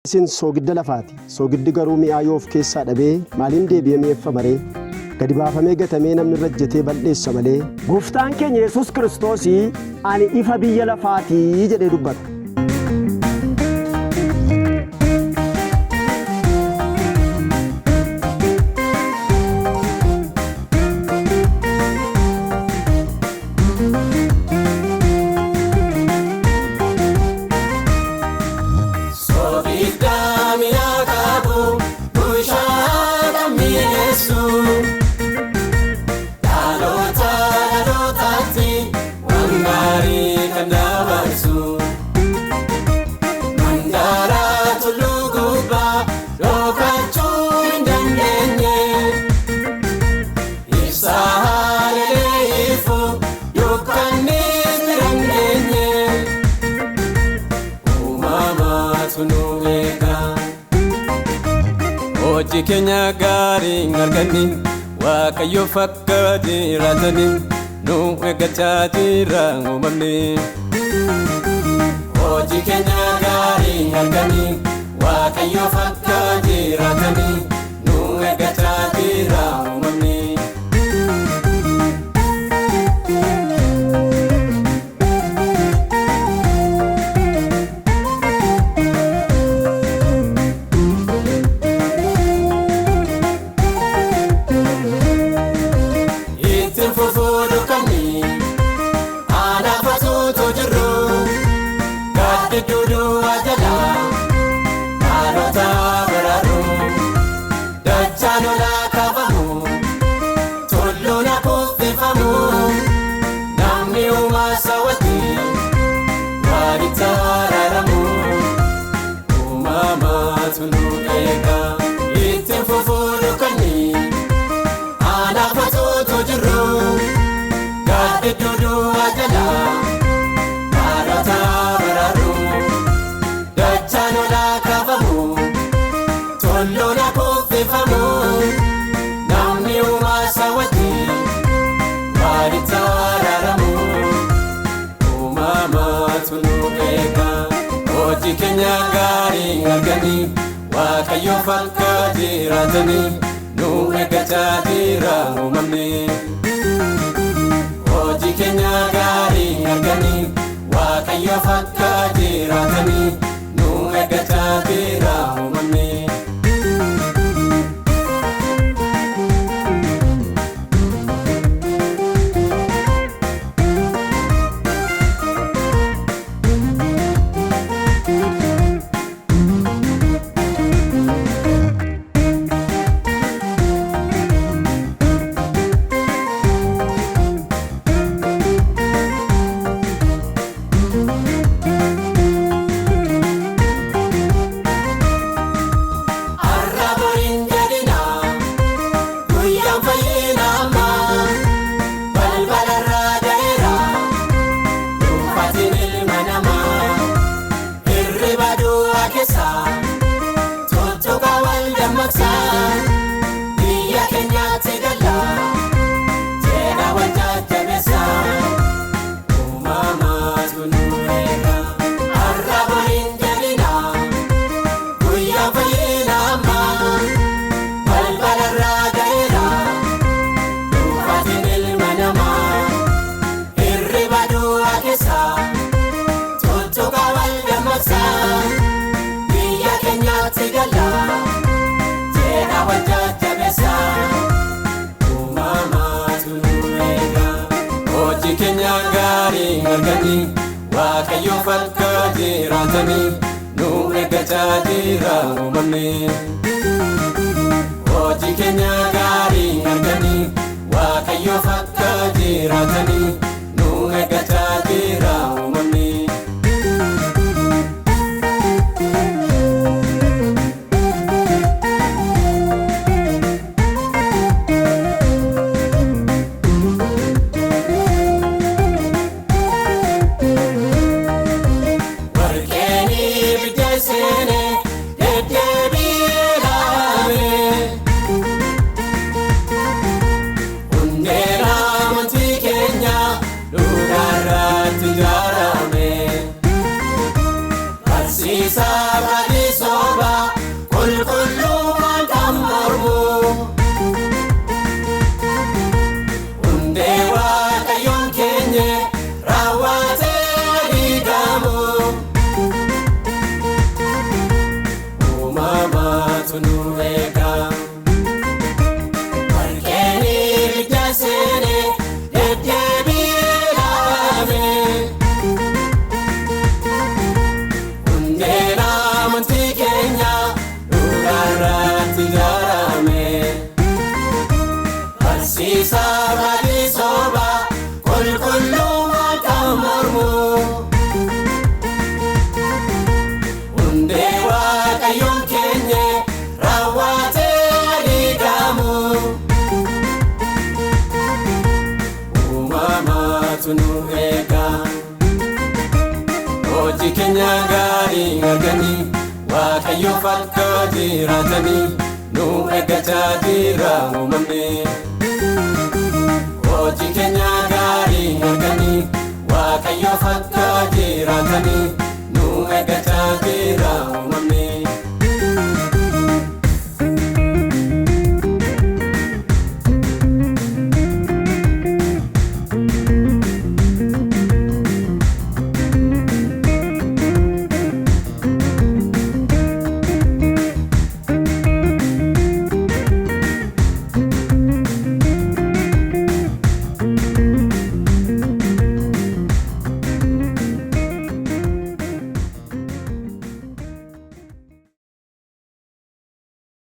Isin soogidda lafaati. Soogiddi garuu mi'aa yoo of keessaa dhabee maaliin deebi'ee mi'eeffama ree? Gadi baafamee gatamee namni irra ejjetee balleessa malee. Gooftaan keenya Yesuus Kiristoos ani ifa biyya lafaatii jedhee dubbata. Hojii keenya gaarii arganii Waaqayyo fakkaatee jiraatanii nu eeggachaa jira uumamni. Hojii keenya gaarii arganii Waaqayyo fakkaatee jiraatanii nu eeggachaa jira uumamni. Hojii keenya gaarii arganii Waaqayyo fakkaatee jiraatanii nu eeggachaa jira uumamni. Hojii keenya gaarii arganii Waaqayyo fakkaatee jiraatanii nu eeggachaa jira uumamni. Hojii keenya gaarii arganii Waaqayyo fakkaatee jiraatanii nu eeggachaa jira uumamni. Hojii keenya gaarii arganii Waaqayyo fakkaatee jiraatanii nu eeggachaa jira uumamni. Isa badiso maaltu nu eega. Hojii keenya gaarii arganii Waaqayyoof akka jiraatanii nu eeggachaa jira uumamni.